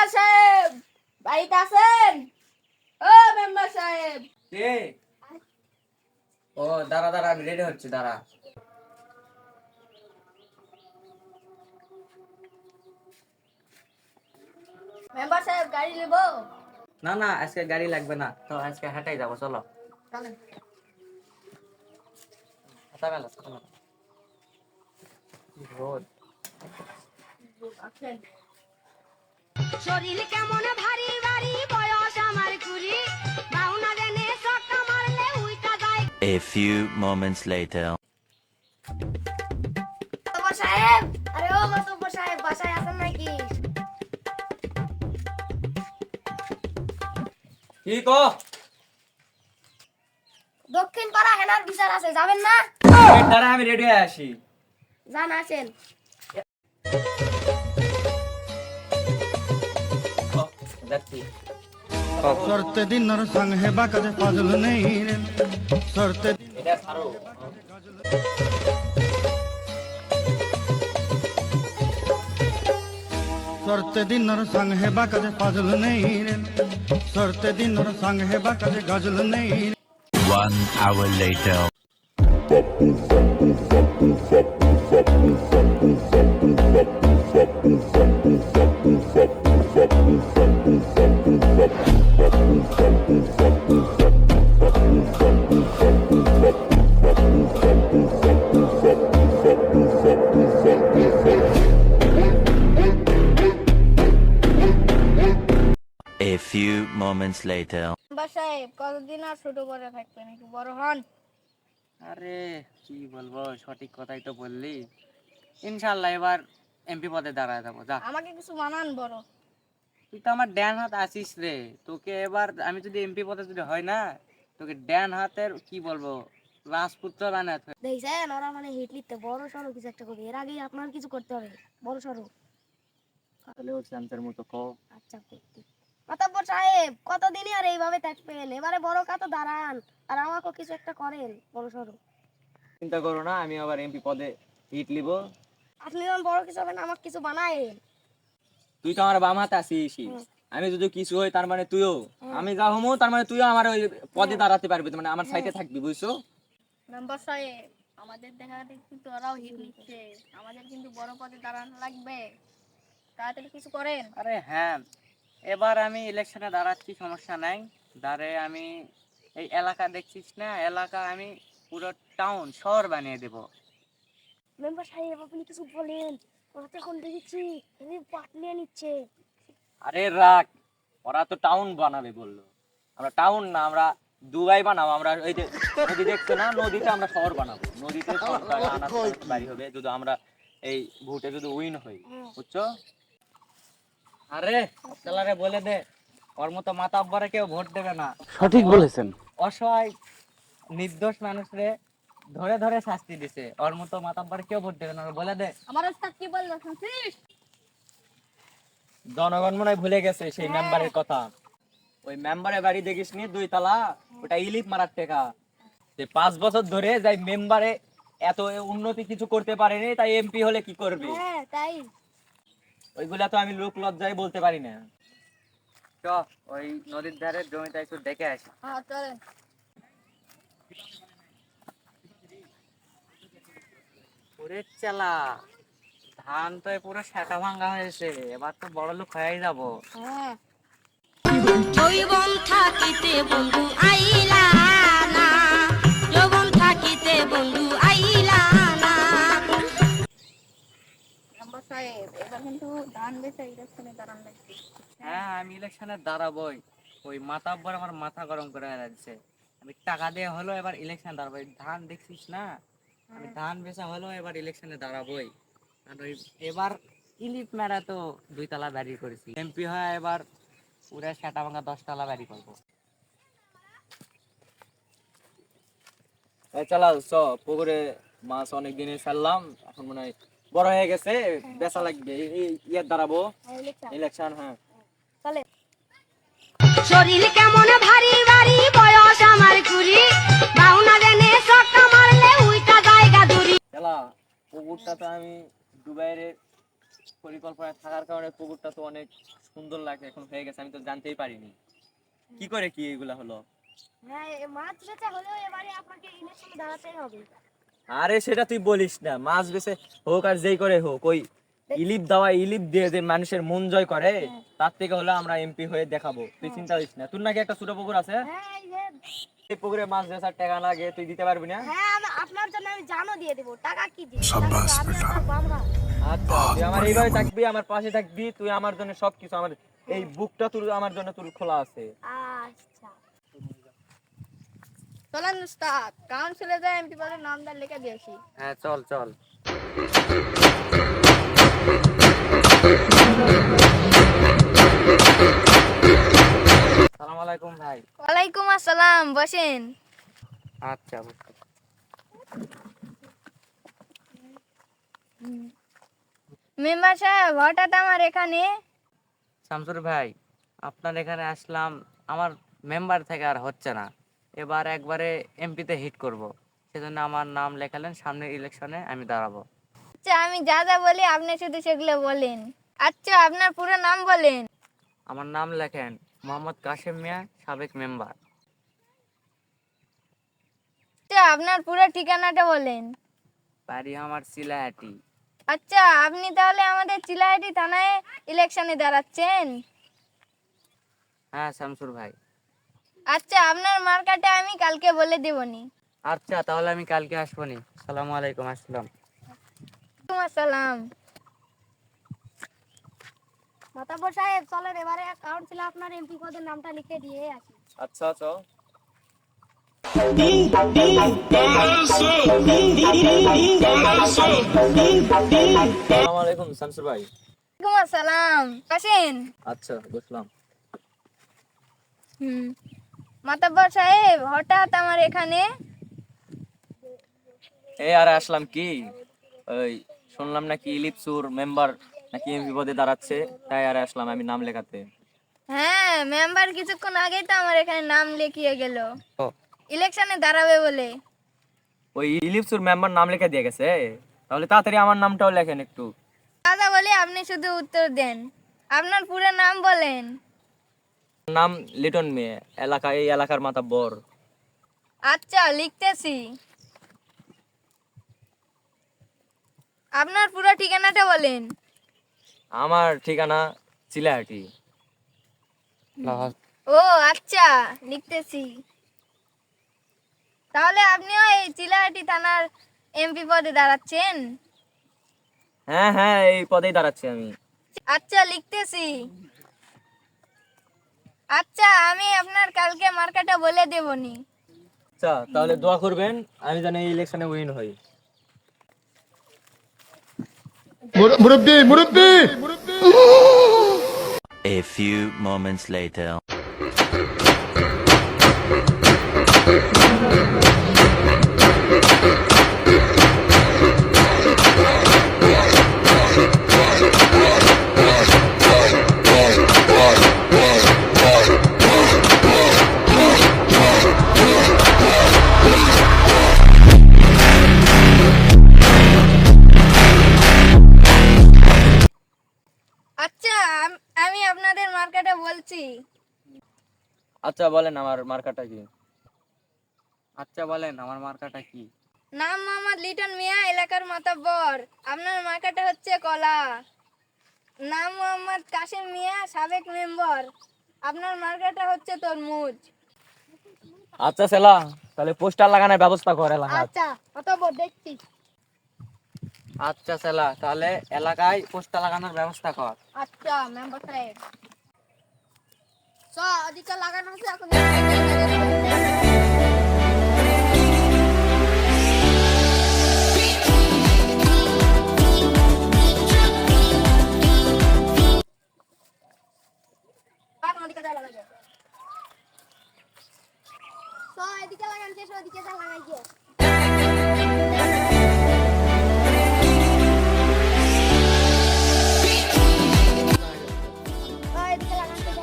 Member সাহেব বাড়িতে আছেন? ও মেম্বার সাহেব। কে? ও দাঁড়া দাঁড়া, আমি রেডি হচ্ছি, দাঁড়া। মেম্বার সাহেব গাড়ি নেব? না না, আজকে গাড়ি লাগবে না, তো আজকে হাঁটাই যাবো, চলো। চলেন। হাঁটা মেলা, হাঁটা মেলা। রোদ। আছেন? শরীর কেমন ভারী ভারী বয়স আমার কুড়ি বাউনা দেনে সক্কা মারলে উইটা যায়। A few moments later. Member সাহেব, আরে ও মেম্বার সাহেব বাসায় আছেন নাকি? কি কো? দক্ষিণ পাড়া হেনার বিচার আছে, যাবেন না? দাঁড়া, আমি রেডি হয়ে আসি। যান আসেন। যাচ্ছি। सरते दिन संग है बाकद फाजल नहीं रे सरते এটা ছাড়ো। सरते दिन संग है बाकद फाजल नहीं रे सरते दिन संग है बाकद गजल नहीं रे 1 hour later. A few moments later. Member সাহেব কতদিন আর ছোট করে থাকবেন, একটু বড় হন। আরে কি বলবো, সঠিক কথাই তো বললি। ইনশাআল্লাহ এবার এমপি পদে দাঁড়ায় যাবো, যা। আমাকে কিছু বানান বড়। তুই তো আমার ড্যান হাত আছিস রে, তোকে এবার আমি যদি এমপি পদে যদি হয় না, তোকে ড্যান হাতের কি বলবো রাজপুত্র বানাতে হবে। দেখছেন ওরা মানে হিট লিখতে বড় সড়ো কিছু একটা করবে, এর আগেই আপনার কিছু করতে হবে বড় সড়ো। তাহলে ওর চ্যাম্পের মতো কও। আচ্ছা করতে মাতাব্বর সাহেব কতদিনই আর এইভাবে থাকবেন, এবারে বড় কাতো দাঁড়ান আর আমাকেও কিছু একটা করেন বড় সড়ো। চিন্তা করো না, আমি আবার এমপি পদে হিট লিব। আপনি যখন বড় কিছু হবেন আমাকে কিছু বানায়েন। তুই তো আমার বাম হাতে আসিস, আমি যদি কিছু হই তার মানে তুইও, আমি যা হমু তার মানে তুইও আমার ওই পদে দাঁড়াতে পারবি, মানে আমার সাইডে থাকবি, বুঝছো? মেম্বার সাহেব আমাদের দেখা দেখি তো ওরাও হিট লিখছে, আমাদের কিন্তু বড় পদে দাঁড়ানো লাগবে, তাড়াতাড়ি কিছু করেন। আরে হ্যাঁ, এবার আমি ইলেকশনে দাঁড়াচ্ছি, সমস্যা নাই। দাঁড়ে আমি এই এলাকা দেখছিস না, এলাকা আমি পুরো টাউন শহর বানিয়ে দেব। মেম্বার সাহেব আপনি কিছু বলেন, ওরা তো এখন দেখেছি পাট নিয়ে নিচ্ছে। আরে রাখ, ওরা তো টাউন বানাবে বললো, আমরা টাউন না, আমরা দুবাই বানাবো। আমরা এই যে নদী দেখছো না, নদীতে আমরা শহর বানাবো, নদীতে সরকার আনাজ বাড়ি হবে যদি আমরা এই ভোটে যদি উইন হই, বুঝছো? আরে চালারে বলে দে, ওর মতো মাতাব্বরে কেউ ভোট দেবে না। সঠিক বলেছেন। অসহায় নির্দোষ মানুষরে ধরে ধরে শাস্তি দিছে, ওর মতো মাতাব্বরে কেউ ভোট দেবে না, ওরা বলে দে। আমার ওস্তাদ কি বললো শুনছিস? জনগণ মনে হয় ভুলে গেছে সেই মেম্বারের কথা। ওই মেম্বারের বাড়ি দেখিস নি 2 তলা, ওটা ইলিপ মারার টেকা। যে 5 বছর ধরে যাই মেম্বারে এত উন্নতি কিছু করতে পারেনি, তাই এমপি হলে কি করবে? হ্যাঁ তাই। ওইগুলা তো আমি লোক লজ্জায় বলতে পারি না। চ ওই নদীর ধারে জমিটা একটু দেখে আসি। হ্যাঁ চলেন। ওরে চালা, ধান তো পুরো শাখা ভাঙা হয়েছে, এবার তো বড় লোক হয়ে যাবো। হ্যাঁ যৌবন থাকিতে বন্ধু আইলা না যৌবন থাকিতে বন্ধু আইলা না। মেম্বার সাহেব এবার কিন্তু ধান বেচে ইলেকশনে দাঁড়ান লাগবে। হ্যাঁ আমি ইলেকশনে দাঁড়াবোই, ওই মাতাব্বর আমার মাথা গরম করে রাখছে। আমি টাকা দেওয়া হলো এবার ইলেকশনে দাঁড়াবো, এই ধান দেখছিস না, আমি ধান বেচা হলো এবার ইলেকশনে দাঁড়াবোই। আর ওই এবার ইলিপ মেরা তো 2 তলা বাড়ি করেছি, এমপি হয় এবার পুরা সেটা ভাঙা 10 তলা বাড়ি করবো। চালাও চ, পুকুরে মাছ অনেক দিনে ছাড়লাম, এখন মনে হয় বড় হয়ে গেছে, বেচা লাগবে, ইয়ে দাঁড়াবো ইলেকশন। হ্যাঁ চলে। শরীর কেমন ভারী ভারী বয়স আমার কুড়ি বাউনা দেনে সক্কা মারলে উইটা জায়গা দূরি। চালা, পুকুরটা তো আমি দুবাইয়ের পরিকল্পনায় থাকার কারণে পুকুরটা তো অনেক সুন্দর লাগে, এখন হয়ে গেছে, আমি তো জানতেই পারিনি। কি করে কি এগুলা হলো? হ্যাঁ, মাছ বেচা হলেও এবারে আপনাকে ইলেকশনে দাঁড়াতেই হবে। আরে সেটা তুই বলিস না, মাছ বেচে হোক আর যেই করে হোক, ওই ইলিপ দেওয়া, ইলিপ দিয়ে যে মানুষের মন জয় করে, তার থেকে হলে আমরা এমপি হয়ে দেখাবো। তুই চিন্তা করিস না। তোর নাকি একটা ছোট পুকুর আছে, হ্যাঁ, এই পুকুরে মাছ বেচার টাকা লাগে, তুই দিতে পারবি না? হ্যাঁ, আপনার জন্য আমি জানও দিয়ে দেবো। টাকা কি দিব? সাব্বাস বেটা। আচ্ছা, তুই আমার এইভাবে থাকবি, আমার পাশে থাকবি, তুই আমার জন্য সবকিছু, আমার এই বুকটা তোর আমার জন্য তোর খোলা আছে। আচ্ছা। চলেন উস্তাদ, কাউন্সিলে যায় এমপি পদের নামটা লিখে দিয়েছি। হ্যাঁ, চল চল। সালাম আলাইকুম ভাই। ওয়ালাইকুম আসসালাম, বসেন। আচ্ছা, মেম্বার সাহেব, হঠাৎ আমার এখানে? শামসুর ভাই, আপনার এখানে আসলাম, আমার মেম্বার থেকে আর হচ্ছে না, এবার একবারে এমপিতে হিট করব, সেজন্য আমার নাম লেখালেন, সামনের ইলেকশনে আমি দাঁড়াবো। আচ্ছা, আমি যা যা বলি আপনি শুধু সেগুলো বলেন। আচ্ছা, আপনার পুরো নাম বলেন। আমার নাম লেখেন মোহাম্মদ কাশেম মিয়া, সাবেক মেম্বার। আচ্ছা, আপনার পুরো ঠিকানাটা বলেন। বাড়ি আমার সিলাহাটি। আচ্ছা, আপনি তাহলে আমাদের চিলাহাটি থানায় ইলেকশনে দাঁড়াচ্ছেন? হ্যাঁ শামসুর ভাই। আচ্ছা, আপনার মার্কাটা আমি কালকে বলে দেবনি। আচ্ছা, তাহলে আমি কালকে আসবনি। সালামু আলাইকুম। আসসালাম। ওয়ালাইকুম আসসালাম। মাতাব্বর সাহেব, চলেন এবারে কাউন্সিলে আপনার এমপি পদের নামটা লিখে দিয়ে আসি। আচ্ছা চল। আসসালামু আলাইকুম শামসুর ভাই। ওয়ালাইকুম আসসালাম, বসেন। আচ্ছা, বসলাম। মাতাব্বর সাহেব, হঠাৎ আমার এখানে? এই আরে আসলাম কি, ওই শুনলাম নাকি ইলিপসুর মেম্বার নাকি এমপি পদে দাঁড়াচ্ছে, তাই আরে আসলাম আমি নাম লেখাতে। হ্যাঁ, মেম্বার কিছুক্ষণ আগেই তো আমার এখানে নাম লিখিয়ে গেল ও, ইলেকশনে দাঁড়াবে বলে। ওই ইলিপসুর মেম্বার নাম লেখা দিয়ে গেছে, তাহলে তাড়াতাড়ি আমার নামটাও লেখেন একটু। দাদা বলি আপনি শুধু উত্তর দেন। আপনার পুরো নাম বলেন। নাম লিটন মেয়ে, এলাকা এই এলাকার মাতাব্বর। আচ্ছা, লিখতেছি। আপনার পুরো ঠিকানাটা বলেন। আমার ঠিকানা চিলাহাটি। ও আচ্ছা, লিখতেছি। তাহলে আপনিও এই চিলাহাটি থানার এমপি পদে দাঁড়াচ্ছেন? হ্যাঁ হ্যাঁ, এই পদেই দাঁড়াচ্ছি আমি। আচ্ছা, লিখতেছি। আচ্ছা, আমি আপনার কালকে মার্কাটা বলে দেবনি। আচ্ছা, তাহলে দোয়া করবেন আমি যেন এই ইলেকশনে উইন হই। মুরব্বি মুরব্বি A few moments later. আচ্ছা, আমি আপনাদের মার্কাটা বলছি। আচ্ছা বলেন আমার মার্কাটা কি? আচ্ছা বলেন আমার মার্কাটা কি? নাম মোহাম্মদ লিটন মিয়া, এলাকার মাতাব্বর। আপনার মার্কাটা হচ্ছে কলা। নাম মোহাম্মদ কাশেম মিয়া, সাবেক মেম্বার। আপনার মার্কাটা হচ্ছে তরমুজ। আচ্ছা সেলা, তাহলে পোস্টার লাগানোর ব্যবস্থা করে এলাকা। আচ্ছা, মাতাব্বর দেখছি। আচ্ছা সেলা, তাহলে এলাকায় পোস্টার লাগানোর ব্যবস্থা কর। আচ্ছা মেম্বার সাহেব। ওদিকে লাগানো আছে এখন। এদিকে লাগান শেষ, ওদিকে যা লাগাই গিয়ে। এদিকে লাগান শেষ।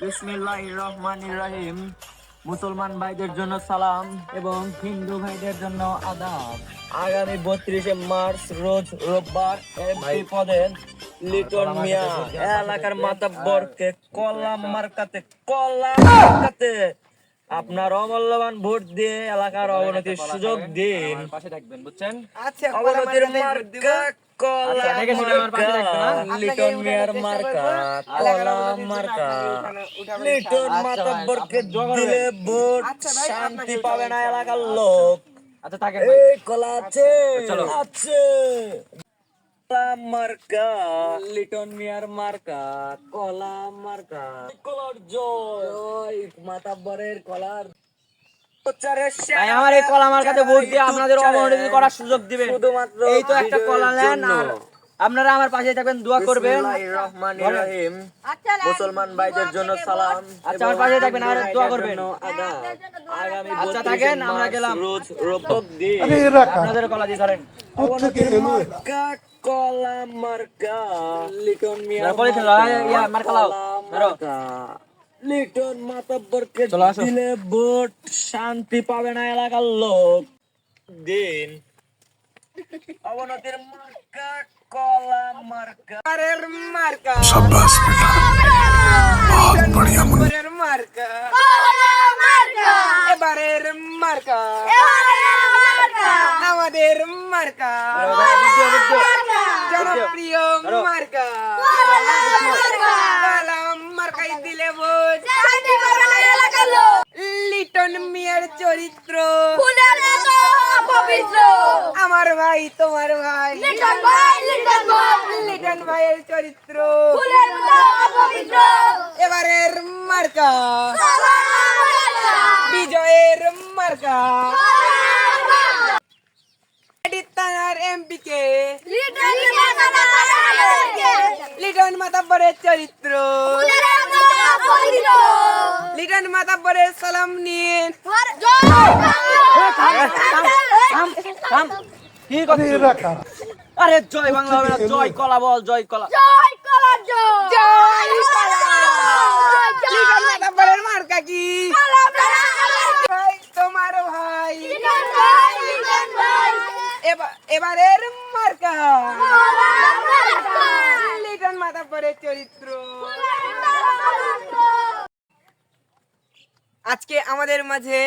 বিসমিল্লাহির রহমানির রহিম। মুসলমান ভাইদের জন্য সালাম এবং হিন্দু ভাইদের জন্য আদাব। আগামী 32শে মার্চ রোজ রোববার এমপি পদে লিটন মিয়া এলাকার মাতব্বরকে কলা মার্কাতে আপনার অমূল্যবান ভোট দিয়ে এলাকার অবনতির সুযোগ দিন। পাশে থাকবেন, বুঝছেন? অবনতির মার্কা কলা মার্কা, লিটন মিয়ার মার্কা কলা মার্কা। লিটন মাতব্বরকে দিলে ভোট, শান্তি পাবে না এলাকার লোক। আচ্ছা থাকেন, এই কলা আছে আছে কলা মার্কা, লিটন মিয়ার মার্কা কলা মার্কা। কলার জয়, মাতব্বরের কলার আমার এই কলা মার্কাতে ভোট দিয়ে আপনাদের অবনতি করার সুযোগ দিবেন। এই তো একটা কলা নেন আর আপনারা আমার পাশে থাকবেন, দোয়া করবেন। রহমানির রহিম। মুসলমান ভাইদের জন্য সালাম। আচ্ছা আমার পাশে থাকবেন আর দোয়া করবেন। আগামী আচ্ছা থাকেন, আমরা গেলাম। রোজ রোববার দিন আপনাদের কলা দিয়ে ধরেন। মার্কা কলা মার্কা, লিটন মিয়া মার্কা লাও মার্কা। লিটন মাতব্বরকে দিলে ভোট, শান্তি পাবে না এলাকার লোক দিন। অবনতির মার্কা কলা মার্কা। আরের মার্কা শাবাশ বেটা, বহুত বড়িয়া মুন্নের মার্কা কলা মার্কা। এবারের মার্কা আমাদের মার্কা জনপ্রিয় মার্কা কলা মার্কাই দিলে ভোট, শান্তি পাবে না এলাকার লোক। লিটন মিয়ার চরিত্র ফুলের মতো পবিত্র, আমার ভাই তোমার ভাই লিটন ভাই, লিটন ভাই, লিটন ভাইয়ের চরিত্র ফুলের মতো পবিত্র। এবারের মার্কা বিজয়ের মার্কা, থানার এমপি কে লিটন মাতব্বরের চরিত্র, লিটন মাতব্বরের সালাম নিন। আরে জয় বাংলা হবে না, জয় কলা বল, জয় কলা, জয় কলা, জয় লিটন মাতব্বরের মার্কা কি? ভাই তোমার ভাই এবারের মার্কা লিটন মাতব্বরের চরিত্র। আজকে আমাদের মাঝে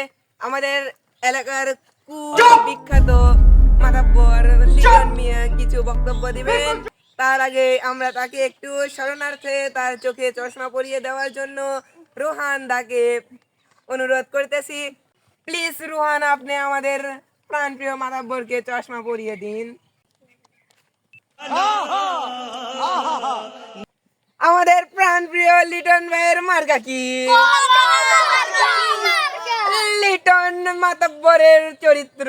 আমাদের এলাকার বিখ্যাত মাতব্বর লিটন মিয়া কিছু বক্তব্য দিবেন। তার আগে আমরা তাকে একটু শরণার্থে তার চোখে চশমা পরিয়ে দেওয়ার জন্য রোহান দাকে অনুরোধ করতেছি। প্লিজ রোহান, আপনি আমাদের প্রাণপ্রিয় মাতব্বরকে চশমা পরিয়ে দিন। আমাদের প্রাণপ্রিয় লিটন ভাইয়ের মার্কা কি? লিটন মাতব্বরের চরিত্র,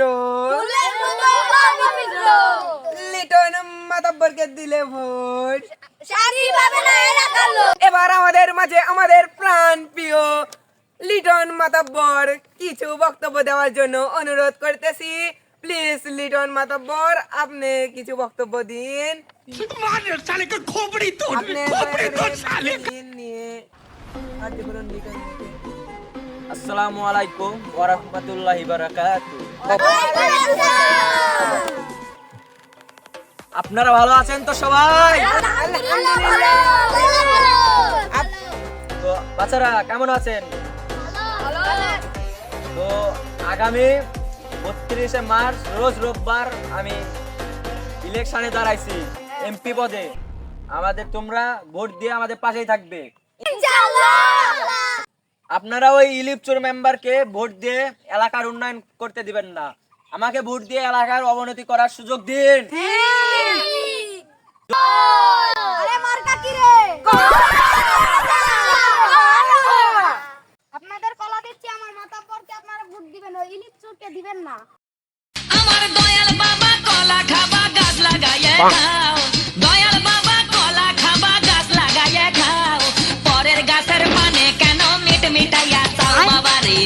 লিটন মাতব্বরকে দিলে ভোট, এবার আমাদের মাঝে আমাদের প্রাণপ্রিয় লিটন মাতব্বর কিছু বক্তব্য দেওয়ার জন্য অনুরোধ করতেছি। প্লিজ লিটন মাতব্বর, আপনি কিছু বক্তব্য দিন। আসসালামু আলাইকুম ওয়া রাহমাতুল্লাহি ওয়া বারাকাতুহু। আপনারা ভালো আছেন তো সবাই? তো বাচ্চারা কেমন আছেন? তো আগামী 32শে মার্চ রোজ রোববার আমি ইলেকশনে দাঁড়াইছি এমপি পদে। তোমরা ভোট দিয়ে আমাদের পাশেই থাকবে। আপনারা ওই ইলিপচুর মেম্বারকে ভোট দিয়ে এলাকার উন্নয়ন করতে দিবেন না, আমাকে ভোট দিয়ে এলাকার অবনতি করার সুযোগ দিন। আপনাদের কলা দিচ্ছি, আমার মাতব্বরকে আপনারা ভোট দিবেন, ওই ইলিপচুরকে দিবেন না। আমার দয়াল বাবা কলা খাবা গাছ লাগাইয়ে খাও, দয়াল বাবা কলা খাবা গাছ লাগাইয়ে খাও, পরের গাছের পানে কেন মিট মিটাইয়া চাও বাবারে।